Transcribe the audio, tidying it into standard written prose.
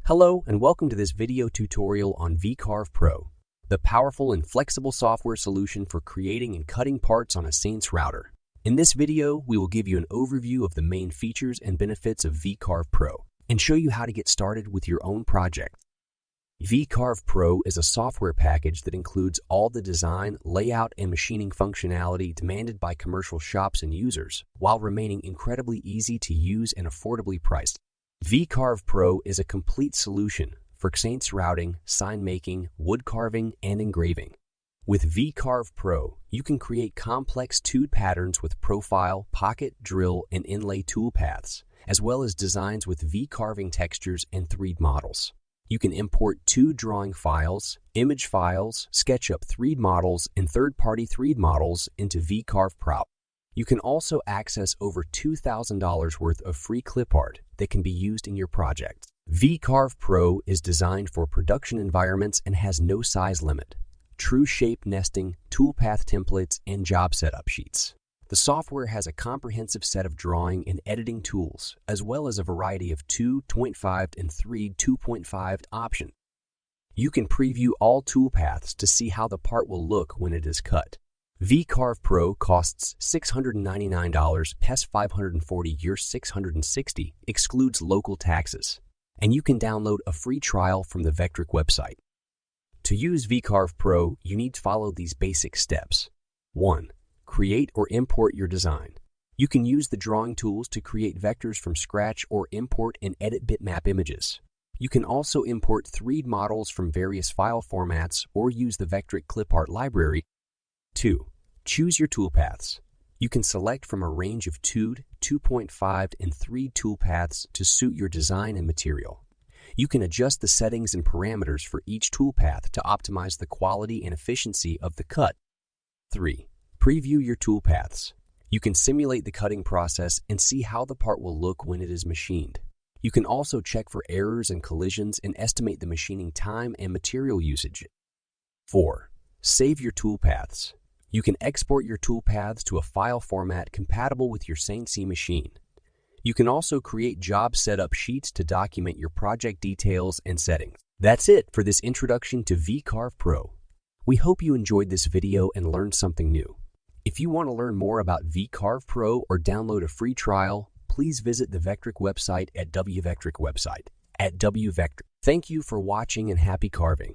Hello and welcome to this video tutorial on VCarve Pro, the powerful and flexible software solution for creating and cutting parts on a CNC router. In this video, we will give you an overview of the main features and benefits of VCarve Pro and show you how to get started with your own project. VCarve Pro is a software package that includes all the design, layout, and machining functionality demanded by commercial shops and users, while remaining incredibly easy to use and affordably priced. VCarve Pro is a complete solution for CNC routing, sign making, wood carving, and engraving. With VCarve Pro, you can create complex tooth patterns with profile, pocket, drill, and inlay toolpaths, as well as designs with VCarving textures and 3D models. You can import 2D drawing files, image files, SketchUp 3D models, and third-party 3D models into VCarve Pro. You can also access over $2,000 worth of free clip art that can be used in your project. VCarve Pro is designed for production environments and has no size limit. True shape nesting, toolpath templates, and job setup sheets. The software has a comprehensive set of drawing and editing tools, as well as a variety of 2.5 and 3 2.5 options. You can preview all toolpaths to see how the part will look when it is cut. VCarve Pro costs $699, PES $540, year $660, excludes local taxes, and you can download a free trial from the Vectric website. To use VCarve Pro, you need to follow these basic steps. 1. Create or import your design. You can use the drawing tools to create vectors from scratch or import and edit bitmap images. You can also import 3D models from various file formats or use the Vectric clip art library. 2. Choose your toolpaths. You can select from a range of 2D, 2.5, and 3D toolpaths to suit your design and material. You can adjust the settings and parameters for each toolpath to optimize the quality and efficiency of the cut. 3. Preview your toolpaths. You can simulate the cutting process and see how the part will look when it is machined. You can also check for errors and collisions and estimate the machining time and material usage. 4. Save your toolpaths. You can export your toolpaths to a file format compatible with your CNC machine. You can also create job setup sheets to document your project details and settings. That's it for this introduction to VCarve Pro. We hope you enjoyed this video and learned something new. If you want to learn more about VCarve Pro or download a free trial, please visit the Vectric website at wvectric. Thank you for watching and happy carving.